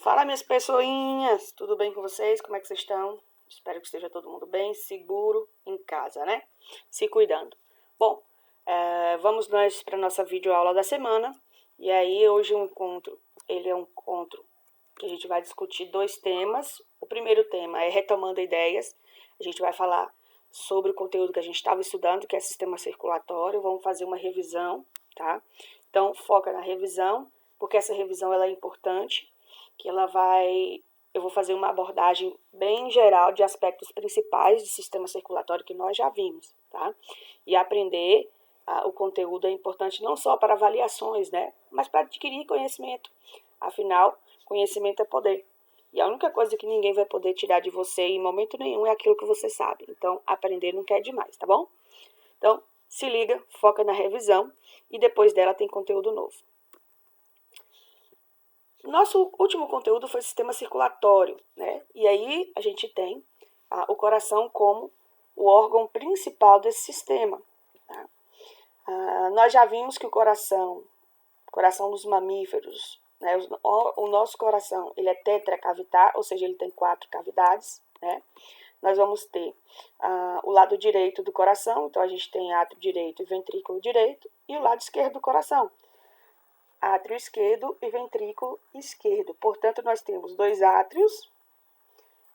Fala, minhas pessoinhas, tudo bem com vocês? Como é que vocês estão? Espero que esteja todo mundo bem, seguro em casa, né? Se cuidando. Bom, vamos nós para a nossa videoaula da semana. E aí, hoje o encontro, ele é um encontro que a gente vai discutir dois temas. O primeiro tema é retomando ideias. A gente vai falar sobre o conteúdo que a gente estava estudando, que é sistema circulatório. Vamos fazer uma revisão, tá? Então, foca na revisão, porque essa revisão ela é importante, que eu vou fazer uma abordagem bem geral de aspectos principais do sistema circulatório que nós já vimos, tá? E aprender o conteúdo é importante não só para avaliações, né? Mas para adquirir conhecimento. Afinal, conhecimento é poder. E a única coisa que ninguém vai poder tirar de você em momento nenhum é aquilo que você sabe. Então, aprender não quer demais, tá bom? Então, se liga, foca na revisão e depois dela tem conteúdo novo. Nosso último conteúdo foi sistema circulatório, né? E aí a gente tem o coração como o órgão principal desse sistema. Tá? Nós já vimos que o coração dos mamíferos, né? O nosso coração, ele é tetracavitar, ou seja, ele tem 4 cavidades, né? Nós vamos ter o lado direito do coração, então a gente tem átrio direito e ventrículo direito, e o lado esquerdo do coração, átrio esquerdo e ventrículo esquerdo. Portanto, nós temos 2 átrios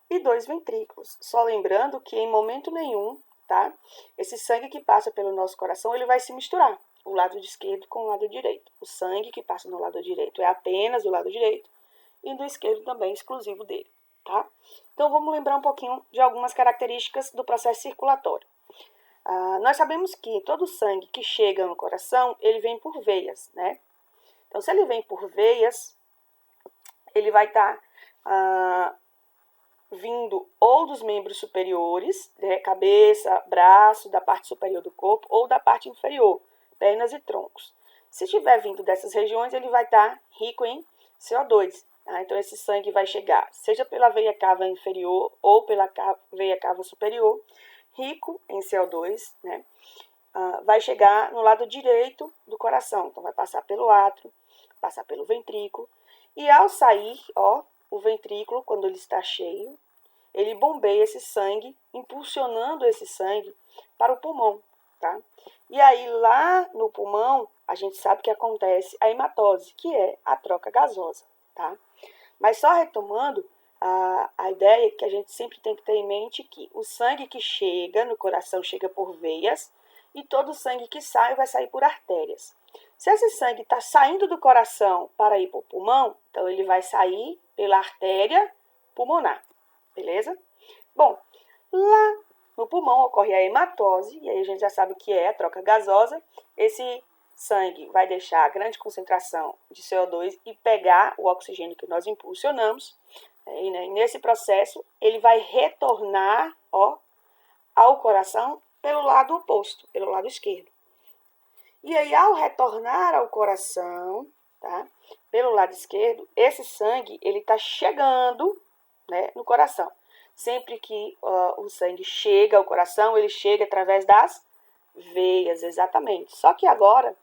e 2 ventrículos. Só lembrando que em momento nenhum, tá? Esse sangue que passa pelo nosso coração, ele vai se misturar, o lado esquerdo com o lado direito. O sangue que passa no lado direito é apenas do lado direito e do esquerdo também exclusivo dele, tá? Então, vamos lembrar um pouquinho de algumas características do processo circulatório. Nós sabemos que todo sangue que chega no coração, ele vem por veias, né? Então, se ele vem por veias, ele vai estar vindo ou dos membros superiores, né, cabeça, braço, da parte superior do corpo, ou da parte inferior, pernas e troncos. Se estiver vindo dessas regiões, ele vai estar rico em CO2. Tá? Então, esse sangue vai chegar, seja pela veia cava inferior ou pela veia cava superior, rico em CO2, né? Vai chegar no lado direito do coração. Então, vai passar pelo átrio, passar pelo ventrículo. E ao sair, ó, o ventrículo, quando ele está cheio, ele bombeia esse sangue, impulsionando esse sangue para o pulmão, tá? E aí, lá no pulmão, a gente sabe que acontece a hematose, que é a troca gasosa, tá? Mas só retomando, a ideia que a gente sempre tem que ter em mente que o sangue que chega no coração chega por veias e todo o sangue que sai vai sair por artérias. Se esse sangue está saindo do coração para ir para o pulmão, então ele vai sair pela artéria pulmonar, beleza? Bom, lá no pulmão ocorre a hematose, e aí a gente já sabe o que é a troca gasosa. Esse sangue vai deixar a grande concentração de CO2 e pegar o oxigênio que nós impulsionamos. E nesse processo, ele vai retornar, ó, ao coração pelo lado oposto, pelo lado esquerdo. E aí, ao retornar ao coração, tá, pelo lado esquerdo, esse sangue ele está chegando, né, no coração. Sempre que o sangue chega ao coração, ele chega através das veias, exatamente. Só que agora,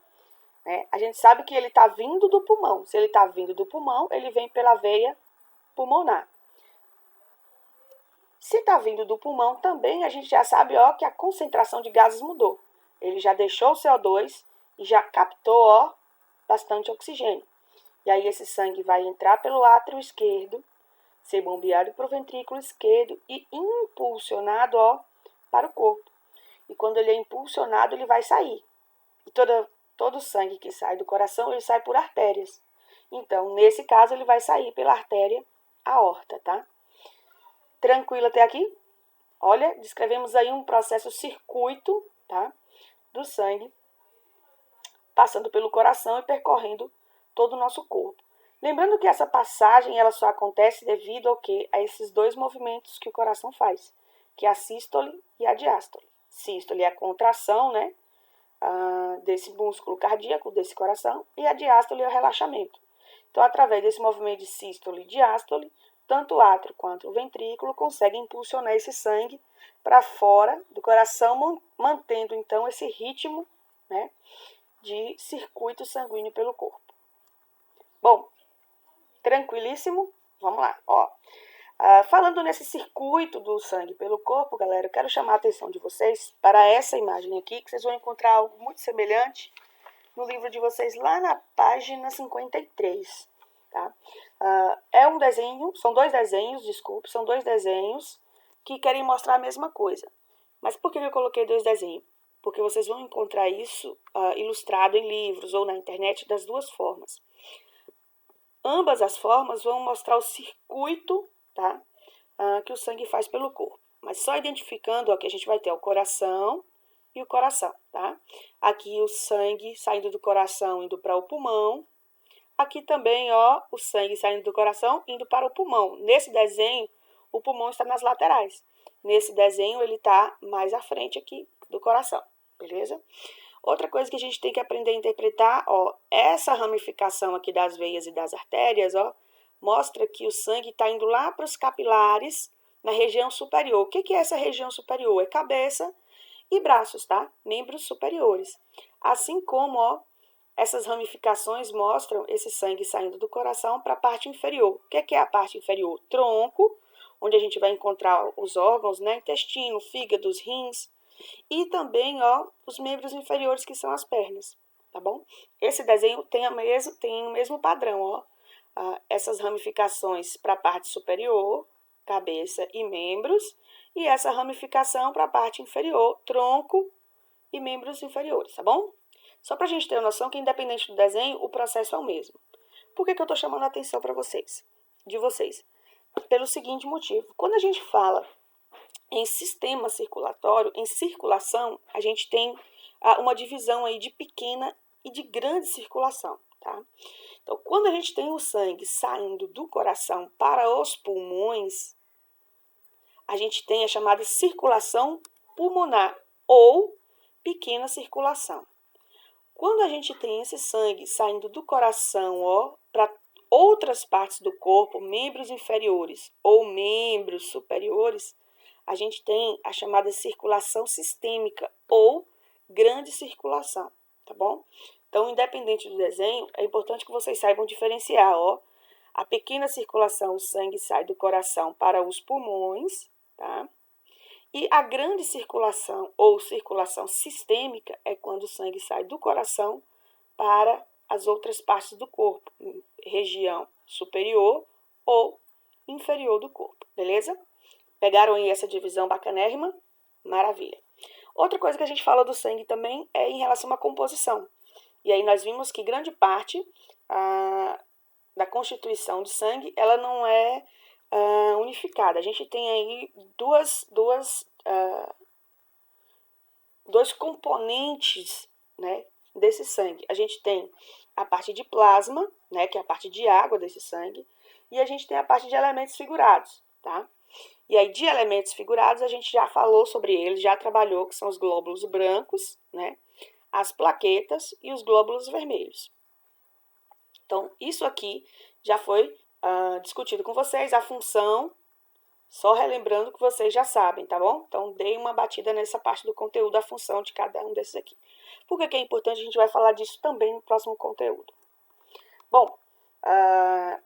né, a gente sabe que ele está vindo do pulmão. Se ele está vindo do pulmão, ele vem pela veia pulmonar. Se está vindo do pulmão, também a gente já sabe, ó, que a concentração de gases mudou. Ele já deixou o CO2 e já captou, ó, bastante oxigênio. E aí esse sangue vai entrar pelo átrio esquerdo, ser bombeado para o ventrículo esquerdo e impulsionado, ó, para o corpo. E quando ele é impulsionado, ele vai sair. E todo o sangue que sai do coração, ele sai por artérias. Então, nesse caso, ele vai sair pela artéria aorta, tá? Tranquilo até aqui? Olha, descrevemos aí um processo circuito, tá? Do sangue, passando pelo coração e percorrendo todo o nosso corpo. Lembrando que essa passagem ela só acontece devido ao quê? A esses dois movimentos que o coração faz, que é a sístole e a diástole. Sístole é a contração, né, desse músculo cardíaco, desse coração, e a diástole é o relaxamento. Então, através desse movimento de sístole e diástole, tanto o átrio quanto o ventrículo conseguem impulsionar esse sangue para fora do coração, mantendo então esse ritmo, né, de circuito sanguíneo pelo corpo. Bom, tranquilíssimo? vamos lá, ó. Falando nesse circuito do sangue pelo corpo, galera, eu quero chamar a atenção de vocês para essa imagem aqui, que vocês vão encontrar algo muito semelhante no livro de vocês lá na página 53, tá? É um desenho, são dois desenhos, desculpe, são dois desenhos que querem mostrar a mesma coisa. Mas por que eu coloquei dois desenhos? Porque vocês vão encontrar isso ilustrado em livros ou na internet das duas formas. Ambas as formas vão mostrar o circuito, tá? Que o sangue faz pelo corpo. Mas só identificando, ó, que a gente vai ter o coração e o coração, tá? Aqui o sangue saindo do coração, indo para o pulmão. Aqui também, ó, o sangue saindo do coração, indo para o pulmão. Nesse desenho, o pulmão está nas laterais. Nesse desenho, ele está mais à frente aqui do coração, beleza? Outra coisa que a gente tem que aprender a interpretar, ó, essa ramificação aqui das veias e das artérias, ó, mostra que o sangue está indo lá para os capilares, na região superior. O que é essa região superior? É cabeça e braços, tá? Membros superiores. Assim como, ó, essas ramificações mostram esse sangue saindo do coração para a parte inferior. O que é a parte inferior? Tronco, onde a gente vai encontrar os órgãos, né? Intestino, fígado, rins. E também, ó, os membros inferiores, que são as pernas, tá bom? Esse desenho tem o mesmo padrão, ó. Essas ramificações para a parte superior, cabeça e membros, e essa ramificação para a parte inferior, tronco e membros inferiores, tá bom? Só para a gente ter noção que, independente do desenho, o processo é o mesmo. Por que eu estou chamando a atenção para vocês? Pelo seguinte motivo. Quando a gente fala em sistema circulatório, em circulação, a gente tem uma divisão aí de pequena e de grande circulação, tá? Então, quando a gente tem o sangue saindo do coração para os pulmões, a gente tem a chamada circulação pulmonar ou pequena circulação. Quando a gente tem esse sangue saindo do coração, ó, para outras partes do corpo, membros inferiores ou membros superiores, a gente tem a chamada circulação sistêmica ou grande circulação, tá bom? Então, independente do desenho, é importante que vocês saibam diferenciar, ó. A pequena circulação, o sangue sai do coração para os pulmões, tá? E a grande circulação ou circulação sistêmica é quando o sangue sai do coração para as outras partes do corpo, região superior ou inferior do corpo, beleza? Pegaram aí essa divisão bacanérrima? Maravilha. Outra coisa que a gente fala do sangue também é em relação à composição. E aí nós vimos que grande parte da constituição de sangue, ela não é unificada. A gente tem aí dois componentes, né, desse sangue. A gente tem a parte de plasma, né, que é a parte de água desse sangue, e a gente tem a parte de elementos figurados, tá? E aí, de elementos figurados, a gente já falou sobre eles, já trabalhou, que são os glóbulos brancos, né, as plaquetas e os glóbulos vermelhos. Então, isso aqui já foi discutido com vocês, a função, só relembrando que vocês já sabem, tá bom? Então, dei uma batida nessa parte do conteúdo, a função de cada um desses aqui. Por que é importante? A gente vai falar disso também no próximo conteúdo. Bom,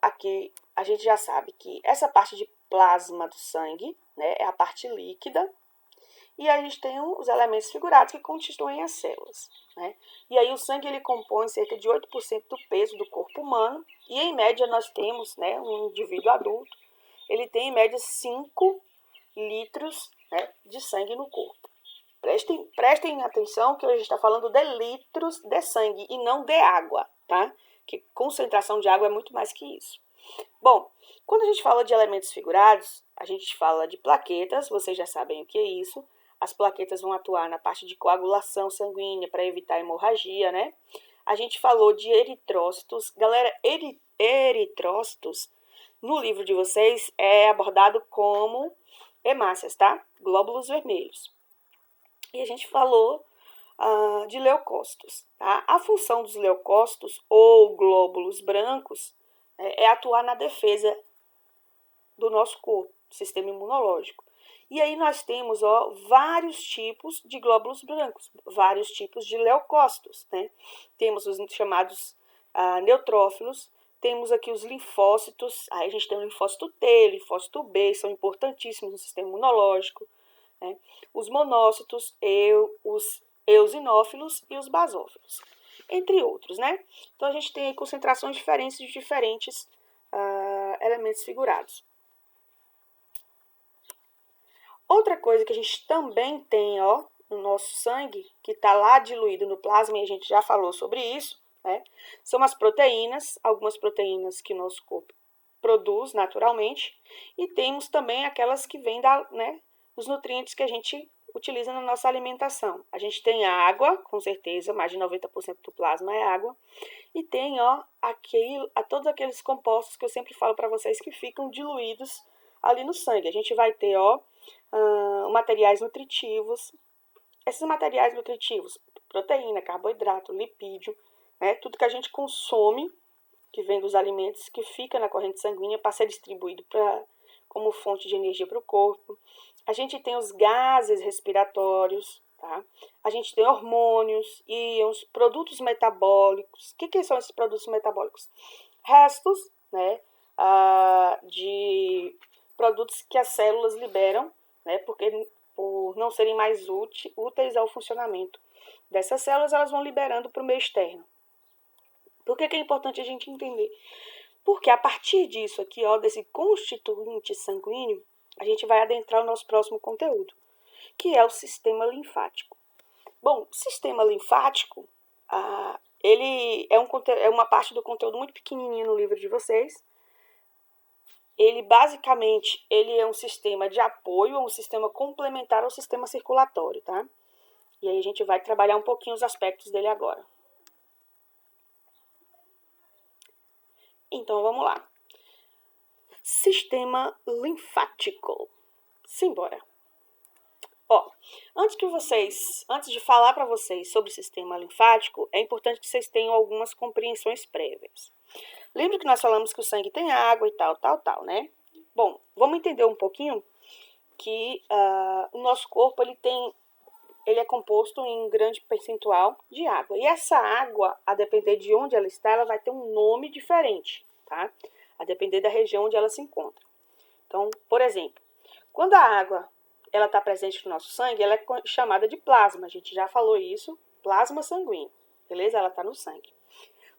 aqui a gente já sabe que essa parte de plasma do sangue, né, é a parte líquida, e a gente tem os elementos figurados que constituem as células, né? E aí o sangue ele compõe cerca de 8% do peso do corpo humano, e em média nós temos, né, um indivíduo adulto, ele tem em média 5 litros, né, de sangue no corpo. Prestem atenção que a gente está falando de litros de sangue e não de água, tá? Que concentração de água é muito mais que isso. Bom, quando a gente fala de elementos figurados, a gente fala de plaquetas, vocês já sabem o que é isso. As plaquetas vão atuar na parte de coagulação sanguínea para evitar hemorragia, né? A gente falou de eritrócitos. Galera, eritrócitos, no livro de vocês, é abordado como hemácias, tá? Glóbulos vermelhos. E a gente falou de leucócitos, tá? A função dos leucócitos, ou glóbulos brancos, é atuar na defesa do nosso corpo, sistema imunológico. E aí nós temos, ó, vários tipos de glóbulos brancos, vários tipos de leucócitos, né? Temos os chamados neutrófilos, temos aqui os linfócitos, aí a gente tem o linfócito T, linfócito B, são importantíssimos no sistema imunológico, né? Os monócitos, os eosinófilos e os basófilos, entre outros, né? Então, a gente tem aí concentrações diferentes de diferentes elementos figurados. Outra coisa que a gente também tem, ó, no nosso sangue, que está lá diluído no plasma, e a gente já falou sobre isso, né? São as proteínas, algumas proteínas que o nosso corpo produz naturalmente, e temos também aquelas que vêm dos nutrientes que a gente utiliza na nossa alimentação. A gente tem água, com certeza, mais de 90% do plasma é água, e tem, ó, todos aqueles compostos que eu sempre falo para vocês que ficam diluídos ali no sangue. A gente vai ter, ó, materiais nutritivos. Esses materiais nutritivos, proteína, carboidrato, lipídio, né, tudo que a gente consome, que vem dos alimentos, que fica na corrente sanguínea para ser distribuído como fonte de energia para o corpo. A gente tem os gases respiratórios, tá? A gente tem hormônios, íons, produtos metabólicos. O que são esses produtos metabólicos? Restos, né, de produtos que as células liberam, né, porque por não serem mais úteis ao funcionamento dessas células, elas vão liberando para o meio externo. Por que é importante a gente entender? Porque a partir disso aqui, ó, desse constituinte sanguíneo, a gente vai adentrar o nosso próximo conteúdo, que é o sistema linfático. Bom, o sistema linfático, ele é uma parte do conteúdo muito pequenininha no livro de vocês. Ele, basicamente, ele é um sistema de apoio, um sistema complementar ao sistema circulatório, tá? E aí a gente vai trabalhar um pouquinho os aspectos dele agora. Então, vamos lá. Sistema linfático. Simbora. Ó, antes de falar para vocês sobre o sistema linfático, é importante que vocês tenham algumas compreensões prévias. Lembra que nós falamos que o sangue tem água e tal, né? Bom, vamos entender um pouquinho que o nosso corpo ele é composto em grande percentual de água. E essa água, a depender de onde ela está, ela vai ter um nome diferente, tá? A depender da região onde ela se encontra. Então, por exemplo, quando a água ela está presente no nosso sangue, ela é chamada de plasma. A gente já falou isso, plasma sanguíneo, beleza? Ela está no sangue.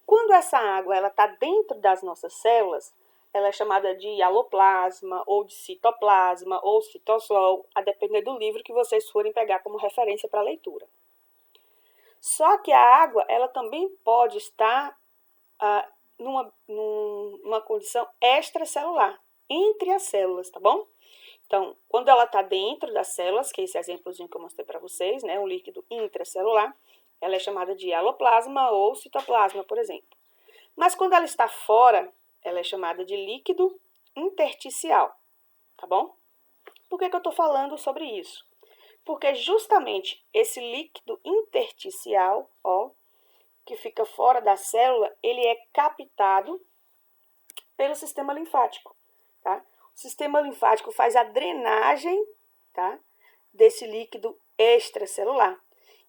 Quando essa água ela está dentro das nossas células, ela é chamada de aloplasma, ou de citoplasma, ou citosol, a depender do livro que vocês forem pegar como referência para a leitura. Só que a água, ela também pode estar numa condição extracelular, entre as células, tá bom? Então, quando ela está dentro das células, que é esse exemplozinho que eu mostrei para vocês, né, um líquido intracelular, ela é chamada de aloplasma ou citoplasma, por exemplo. Mas quando ela está fora, ela é chamada de líquido intersticial, tá bom? Por que eu estou falando sobre isso? Porque justamente esse líquido intersticial, ó, que fica fora da célula, ele é captado pelo sistema linfático, tá? O sistema linfático faz a drenagem, tá, desse líquido extracelular.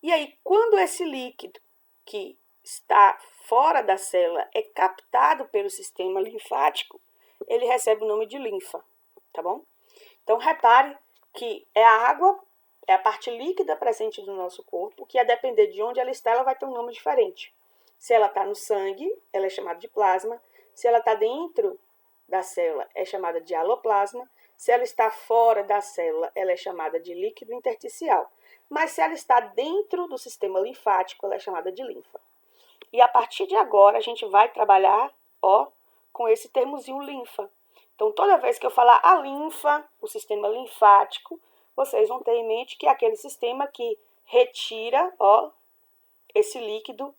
E aí, quando esse líquido que está fora da célula é captado pelo sistema linfático, ele recebe o nome de linfa, tá bom? Então, repare que é a água, é a parte líquida presente no nosso corpo, que a depender de onde ela está, ela vai ter um nome diferente. Se ela está no sangue, ela é chamada de plasma. Se ela está dentro da célula, é chamada de aloplasma. Se ela está fora da célula, ela é chamada de líquido intersticial. Mas se ela está dentro do sistema linfático, ela é chamada de linfa. E a partir de agora, a gente vai trabalhar, ó, com esse termozinho linfa. Então, toda vez que eu falar a linfa, o sistema linfático, vocês vão ter em mente que é aquele sistema que retira, ó, esse líquido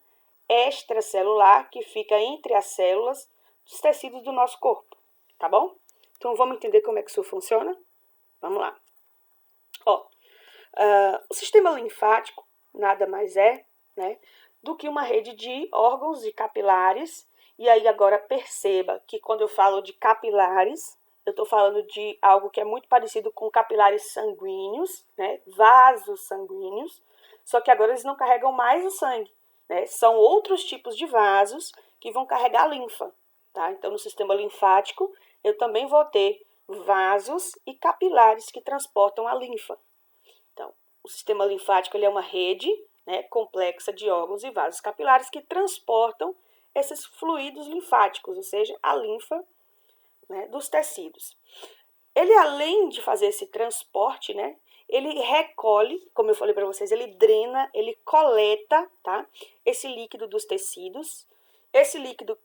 extracelular que fica entre as células dos tecidos do nosso corpo, tá bom? Então, vamos entender como é que isso funciona? Vamos lá. Ó, o sistema linfático nada mais é, né, do que uma rede de órgãos e capilares. E aí agora perceba que quando eu falo de capilares, eu estou falando de algo que é muito parecido com capilares sanguíneos, né, vasos sanguíneos, só que agora eles não carregam mais o sangue, né, são outros tipos de vasos que vão carregar a linfa, tá? Então, no sistema linfático, eu também vou ter vasos e capilares que transportam a linfa. Então, o sistema linfático ele é uma rede, né, complexa de órgãos e vasos capilares que transportam esses fluidos linfáticos, ou seja, a linfa, né, dos tecidos. Ele, além de fazer esse transporte, né, ele recolhe, como eu falei para vocês, ele drena, ele coleta, tá, esse líquido dos tecidos. Esse líquido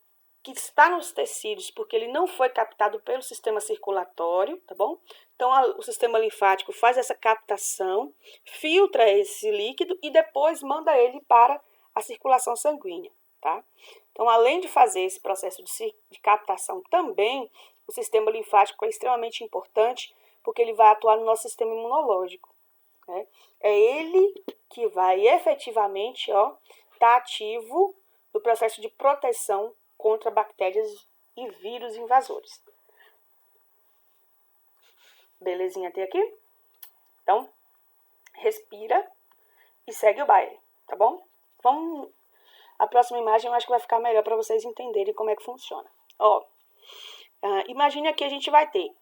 que está nos tecidos, porque ele não foi captado pelo sistema circulatório, tá bom? Então, o sistema linfático faz essa captação, filtra esse líquido e depois manda ele para a circulação sanguínea, tá? Então, além de fazer esse processo de captação também, o sistema linfático é extremamente importante porque ele vai atuar no nosso sistema imunológico, né? É ele que vai efetivamente, estar ativo no processo de proteção contra bactérias e vírus invasores. Belezinha até aqui? Então, respira e segue o baile, tá bom? Vamos. A próxima imagem eu acho que vai ficar melhor para vocês entenderem como é que funciona. Imagine aqui a gente vai ter,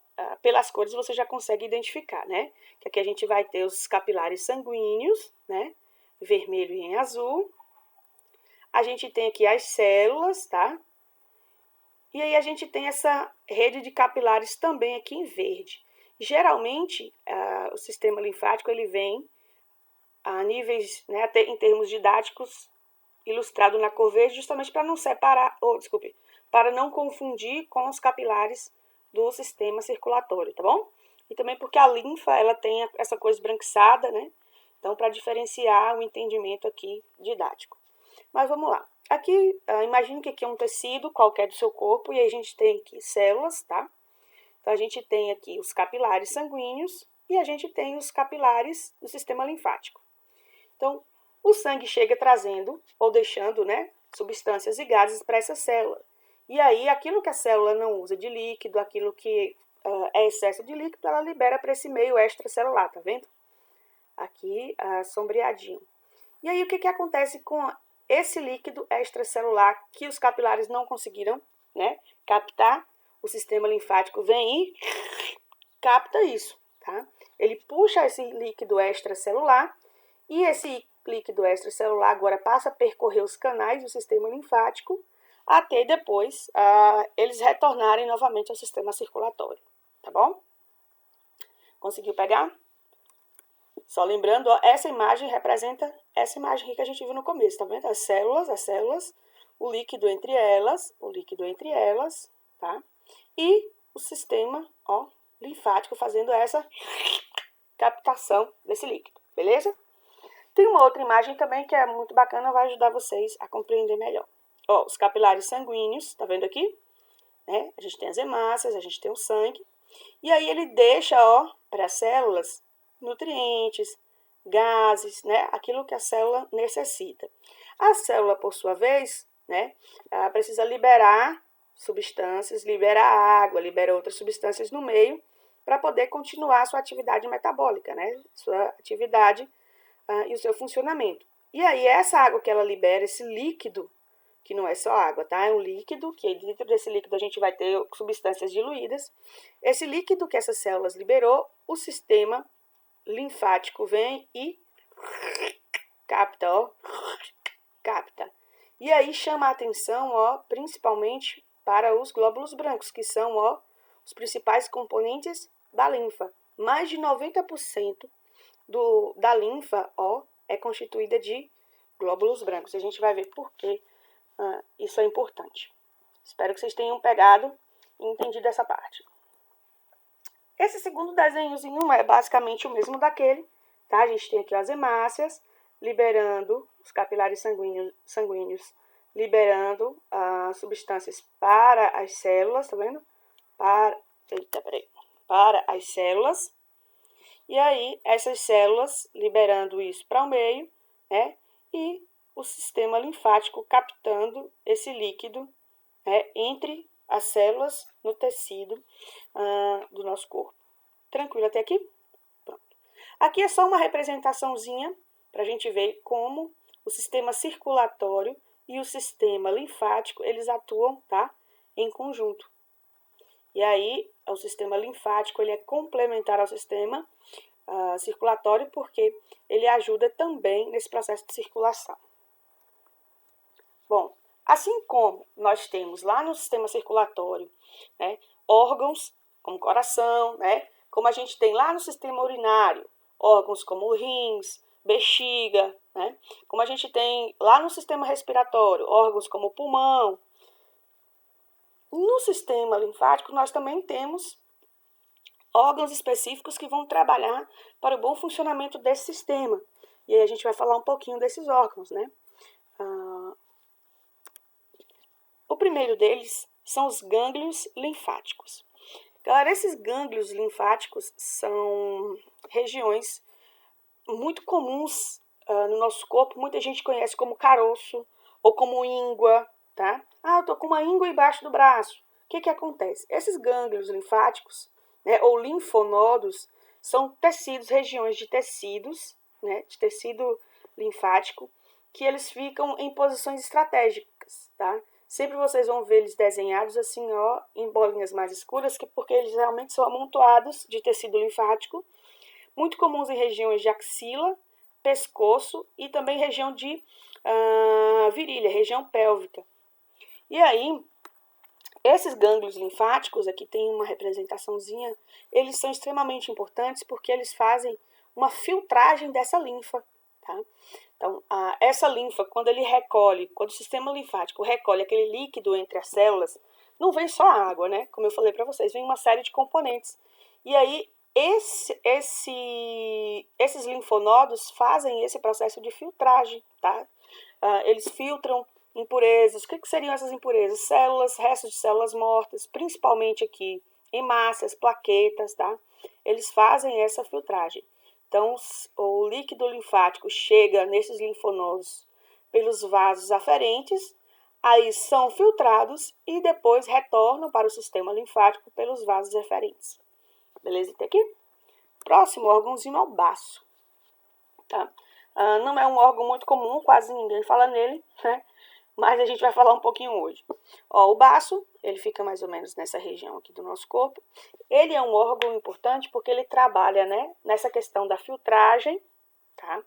pelas cores você já consegue identificar, né? Que aqui a gente vai ter os capilares sanguíneos, né? Vermelho e em azul. A gente tem aqui as células, tá? E aí a gente tem essa rede de capilares também aqui em verde. Geralmente, o sistema linfático ele vem a níveis, né, em termos didáticos, ilustrado na cor verde, justamente para não separar, para não confundir com os capilares do sistema circulatório, tá bom? E também porque a linfa, ela tem essa cor esbranquiçada, né? Então, para diferenciar o entendimento aqui didático. Mas vamos lá. Aqui, imagine que aqui é um tecido qualquer do seu corpo e aí a gente tem aqui células, tá? Então, a gente tem aqui os capilares sanguíneos e a gente tem os capilares do sistema linfático. Então, o sangue chega trazendo ou deixando, né, substâncias e gases para essa célula. E aí, aquilo que a célula não usa de líquido, aquilo que é excesso de líquido, ela libera para esse meio extracelular, tá vendo? Aqui, sombreadinho. E aí, o que acontece com esse líquido extracelular que os capilares não conseguiram, né, captar? O sistema linfático vem e capta isso, tá? Ele puxa esse líquido extracelular e esse líquido extracelular agora passa a percorrer os canais do sistema linfático até depois eles retornarem novamente ao sistema circulatório, tá bom? Conseguiu pegar? Só lembrando, essa imagem representa essa imagem aqui que a gente viu no começo, tá vendo? As células, o líquido entre elas, tá? E o sistema, linfático fazendo essa captação desse líquido, beleza? Tem uma outra imagem também que é muito bacana, vai ajudar vocês a compreender melhor. Os capilares sanguíneos, tá vendo aqui? Né? A gente tem as hemácias, a gente tem o sangue. E aí ele deixa, para as células, nutrientes, gases, né? Aquilo que a célula necessita. A célula, por sua vez, né? Ela precisa liberar substâncias, libera água, libera outras substâncias no meio para poder continuar a sua atividade metabólica, né? Sua atividade e o seu funcionamento. E aí, essa água que ela libera, esse líquido, que não é só água, tá? É um líquido, que dentro desse líquido a gente vai ter substâncias diluídas. Esse líquido que essas células liberou, o sistema linfático vem e capta, capta. E aí chama a atenção, principalmente para os glóbulos brancos, que são, os principais componentes da linfa. Mais de 90% da linfa, é constituída de glóbulos brancos. A gente vai ver por que isso é importante. Espero que vocês tenham pegado e entendido essa parte. Esse segundo desenhozinho é basicamente o mesmo daquele, tá? A gente tem aqui as hemácias, liberando os capilares sanguíneos liberando substâncias para as células, tá vendo? Para as células. E aí, essas células liberando isso para o meio, né? E o sistema linfático captando esse líquido, né, entre as células no tecido do nosso corpo. Tranquilo até aqui? Pronto. Aqui é só uma representaçãozinha para a gente ver como o sistema circulatório e o sistema linfático, eles atuam, tá? em conjunto. E aí, o sistema linfático ele é complementar ao sistema circulatório porque ele ajuda também nesse processo de circulação. Bom, assim como nós temos lá no sistema circulatório, né, órgãos como coração, né, como a gente tem lá no sistema urinário, órgãos como rins, bexiga, né, como a gente tem lá no sistema respiratório, órgãos como pulmão. No sistema linfático, nós também temos órgãos específicos que vão trabalhar para o bom funcionamento desse sistema. E aí a gente vai falar um pouquinho desses órgãos, né? O primeiro deles são os gânglios linfáticos. Galera, esses gânglios linfáticos são regiões muito comuns no nosso corpo. Muita gente conhece como caroço ou como íngua, tá? Ah, eu tô com uma íngua embaixo do braço. O que que acontece? Esses gânglios linfáticos, né, ou linfonodos, são tecidos, regiões de tecidos, né, de tecido linfático, que eles ficam em posições estratégicas, tá? Sempre vocês vão ver eles desenhados assim, ó, em bolinhas mais escuras, porque eles realmente são amontoados de tecido linfático, muito comuns em regiões de axila, pescoço e também região de virilha, região pélvica. E aí, esses gânglios linfáticos, aqui tem uma representaçãozinha, eles são extremamente importantes porque eles fazem uma filtragem dessa linfa, tá? Então, essa linfa, quando o sistema linfático recolhe aquele líquido entre as células, não vem só água, né? Como eu falei para vocês, vem uma série de componentes. E aí, esses linfonodos fazem esse processo de filtragem, tá? Eles filtram impurezas. O que seriam essas impurezas? Células, restos de células mortas, principalmente aqui, hemácias, plaquetas, tá? Eles fazem essa filtragem. Então, o líquido linfático chega nesses linfonodos pelos vasos aferentes, aí são filtrados e depois retornam para o sistema linfático pelos vasos eferentes. Beleza até aqui? Próximo órgãozinho é o baço. Tá? Não é um órgão muito comum, quase ninguém fala nele, né? Mas a gente vai falar um pouquinho hoje. Ó, o baço, ele fica mais ou menos nessa região aqui do nosso corpo. Ele é um órgão importante porque ele trabalha, né, nessa questão da filtragem, tá?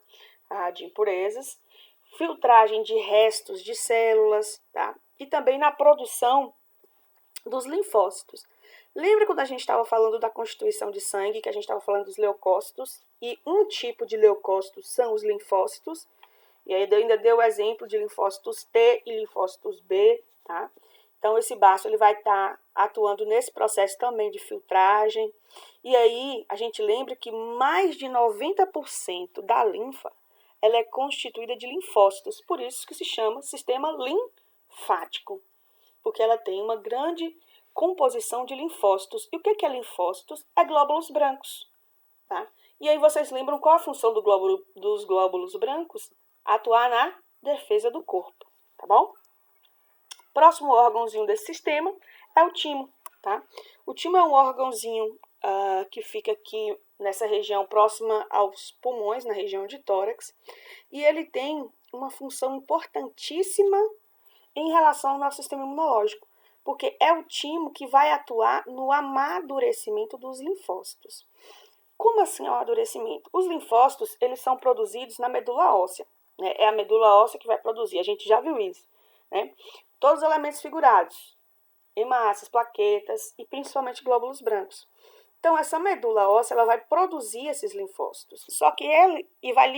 De impurezas, filtragem de restos de células, tá? E também na produção dos linfócitos. Lembra quando a gente estava falando da constituição de sangue, que a gente estava falando dos leucócitos? E um tipo de leucócitos são os linfócitos. E aí eu ainda dei o exemplo de linfócitos T e linfócitos B, tá? Então, esse baço ele vai estar atuando nesse processo também de filtragem. E aí, a gente lembra que mais de 90% da linfa, ela é constituída de linfócitos. Por isso que se chama sistema linfático. Porque ela tem uma grande composição de linfócitos. E o que é linfócitos? É glóbulos brancos, tá? E aí, vocês lembram qual a função dos glóbulos brancos? Atuar na defesa do corpo, tá bom? Próximo órgãozinho desse sistema é o timo, tá? O timo é um órgãozinho que fica aqui nessa região próxima aos pulmões, na região de tórax, e ele tem uma função importantíssima em relação ao nosso sistema imunológico, porque é o timo que vai atuar no amadurecimento dos linfócitos. Como assim amadurecimento? Os linfócitos, eles são produzidos na medula óssea. Né? É a medula óssea que vai produzir, a gente já viu isso. Né? Todos os elementos figurados, hemácias, plaquetas e principalmente glóbulos brancos. Então, essa medula óssea ela vai produzir esses linfócitos. Só que ele vai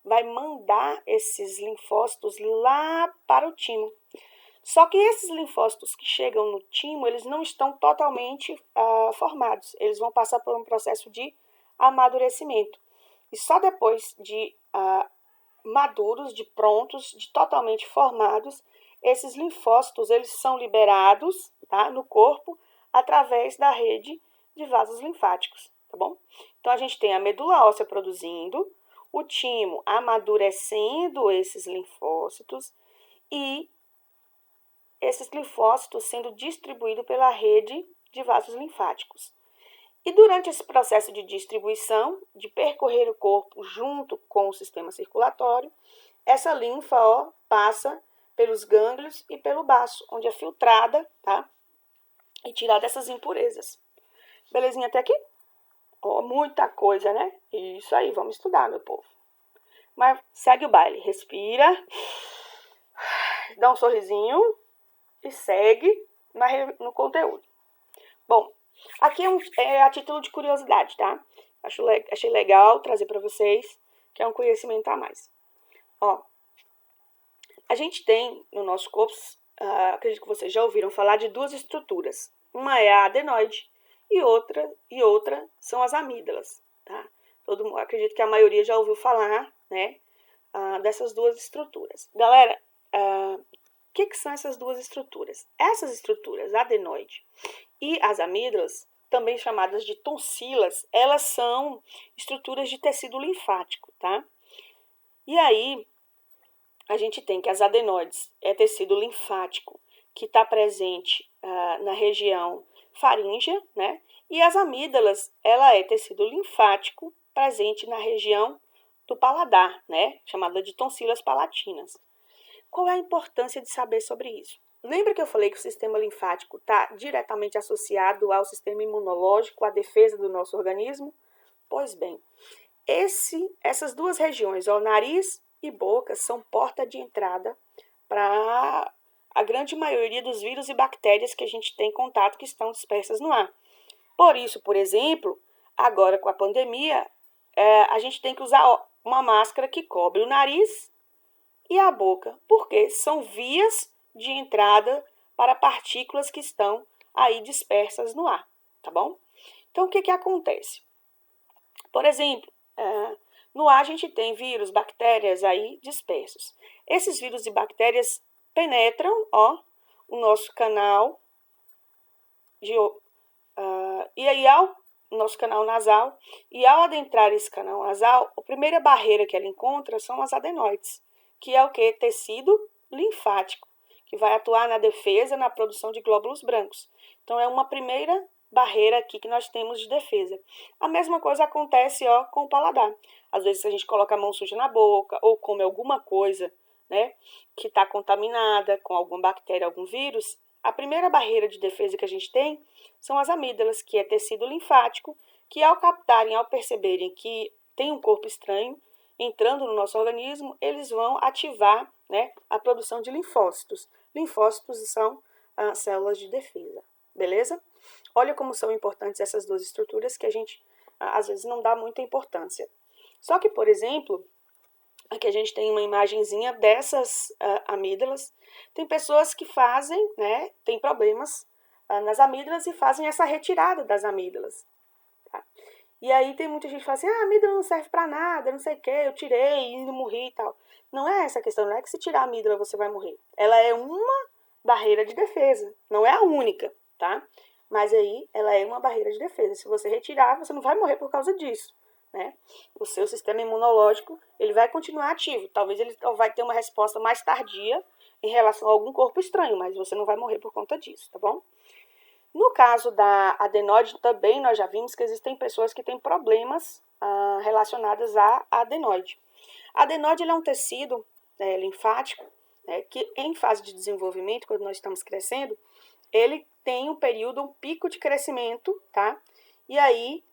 vai mandar esses linfócitos lá para o timo. Só que esses linfócitos que chegam no timo, eles não estão totalmente formados. Eles vão passar por um processo de amadurecimento. E só depois de maduros, de prontos, de totalmente formados, esses linfócitos eles são liberados, tá, no corpo através da rede de vasos linfáticos, tá bom? Então, a gente tem a medula óssea produzindo, o timo amadurecendo esses linfócitos e esses linfócitos sendo distribuídos pela rede de vasos linfáticos. E durante esse processo de distribuição, de percorrer o corpo junto com o sistema circulatório, essa linfa passa pelos gânglios e pelo baço, onde é filtrada, tá? E tirada essas impurezas. Belezinha até aqui? Oh, muita coisa, né? Isso aí, vamos estudar, meu povo. Mas segue o baile. Respira. Dá um sorrisinho. E segue no conteúdo. Bom, aqui é a título de curiosidade, tá? Achei legal trazer para vocês, que é um conhecimento a mais. Ó, a gente tem no nosso corpo, acredito que vocês já ouviram falar de duas estruturas. Uma é a adenoide e outra são as amígdalas, tá? Acredito que a maioria já ouviu falar, né, dessas duas estruturas. Galera, o que são essas duas estruturas? Essas estruturas, a adenoide e as amígdalas, também chamadas de tonsilas, elas são estruturas de tecido linfático, tá? E aí, a gente tem que as adenoides é tecido linfático que está presente na região faríngea, né? E as amígdalas, ela é tecido linfático presente na região do paladar, né? Chamada de tonsilas palatinas. Qual é a importância de saber sobre isso? Lembra que eu falei que o sistema linfático está diretamente associado ao sistema imunológico, à defesa do nosso organismo? Pois bem, essas duas regiões, o nariz e boca, são porta de entrada para a grande maioria dos vírus e bactérias que a gente tem contato que estão dispersas no ar. Por isso, por exemplo, agora com a pandemia, a gente tem que usar uma máscara que cobre o nariz e a boca, porque são vias de entrada para partículas que estão aí dispersas no ar, tá bom? Então, o que acontece? Por exemplo, no ar a gente tem vírus, bactérias aí dispersos. Esses vírus e bactérias penetram, o nosso canal e aí nosso canal nasal, e ao adentrar esse canal nasal, a primeira barreira que ela encontra são as adenoides, que é o que? Tecido linfático, que vai atuar na defesa, na produção de glóbulos brancos. Então, é uma primeira barreira aqui que nós temos de defesa. A mesma coisa acontece com o paladar. Às vezes a gente coloca a mão suja na boca ou come alguma coisa, né, que está contaminada com alguma bactéria, algum vírus. A primeira barreira de defesa que a gente tem são as amígdalas, que é tecido linfático, que ao captarem, ao perceberem que tem um corpo estranho entrando no nosso organismo, eles vão ativar, né, a produção de linfócitos. Linfócitos são células de defesa, beleza? Olha como são importantes essas duas estruturas que a gente, às vezes, não dá muita importância. Só que, por exemplo, aqui a gente tem uma imagenzinha dessas amígdalas. Tem pessoas que fazem, né, tem problemas nas amígdalas e fazem essa retirada das amígdalas. Tá? E aí tem muita gente que fala assim, a amígdala não serve para nada, não sei o que, eu tirei e não morri e tal. Não é essa a questão, não é que se tirar a amígdala você vai morrer. Ela é uma barreira de defesa, não é a única, tá? Mas aí ela é uma barreira de defesa. Se você retirar, você não vai morrer por causa disso, né? O seu sistema imunológico, ele vai continuar ativo. Talvez ele vai ter uma resposta mais tardia em relação a algum corpo estranho, mas você não vai morrer por conta disso, tá bom? No caso da adenoide, também nós já vimos que existem pessoas que têm problemas relacionados à adenoide. A adenoide é um tecido linfático, né, que em fase de desenvolvimento, quando nós estamos crescendo, ele tem um período, um pico de crescimento, tá? E aí,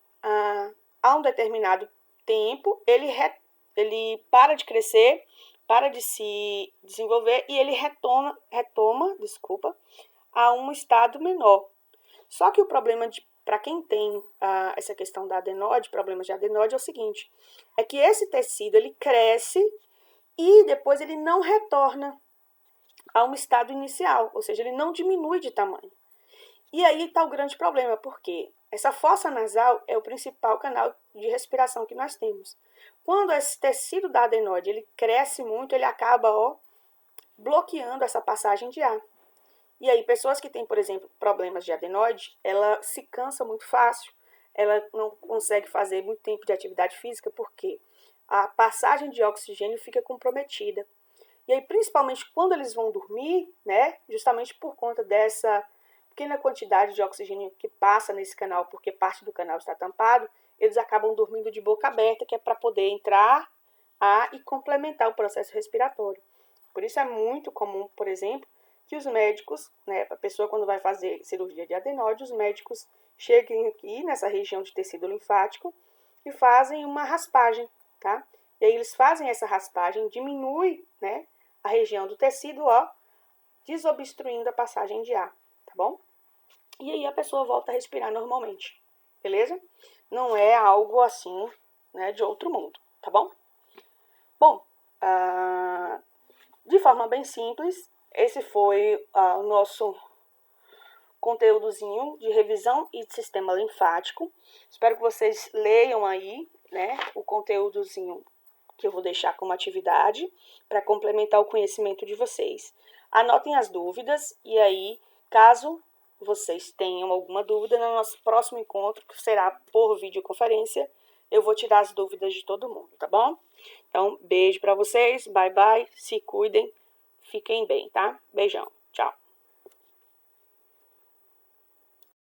a um determinado tempo, ele para de crescer, para de se desenvolver e ele retoma, a um estado menor. Só que o problema para quem tem essa questão da adenoide, problemas de adenoide, é o seguinte, é que esse tecido ele cresce e depois ele não retorna a um estado inicial, ou seja, ele não diminui de tamanho. E aí está o grande problema, porque essa fossa nasal é o principal canal de respiração que nós temos. Quando esse tecido da adenoide ele cresce muito, ele acaba bloqueando essa passagem de ar. E aí, pessoas que têm, por exemplo, problemas de adenoide, ela se cansa muito fácil, ela não consegue fazer muito tempo de atividade física, porque a passagem de oxigênio fica comprometida. E aí, principalmente quando eles vão dormir, né, justamente por conta dessa pequena quantidade de oxigênio que passa nesse canal, porque parte do canal está tampado, eles acabam dormindo de boca aberta, que é para poder entrar ar e complementar o processo respiratório. Por isso é muito comum, por exemplo, que os médicos, né, a pessoa quando vai fazer cirurgia de adenóide, os médicos cheguem aqui nessa região de tecido linfático e fazem uma raspagem, tá? E aí eles fazem essa raspagem, diminui, né, a região do tecido, ó, desobstruindo a passagem de ar, tá bom? E aí a pessoa volta a respirar normalmente, beleza? Não é algo assim, né, de outro mundo, tá bom? Bom, de forma bem simples, esse foi o nosso conteúdozinho de revisão e de sistema linfático. Espero que vocês leiam aí, né, o conteúdozinho que eu vou deixar como atividade para complementar o conhecimento de vocês. Anotem as dúvidas e aí, caso vocês tenham alguma dúvida, no nosso próximo encontro, que será por videoconferência, eu vou tirar as dúvidas de todo mundo, tá bom? Então, beijo para vocês, bye bye, se cuidem, fiquem bem, tá? Beijão.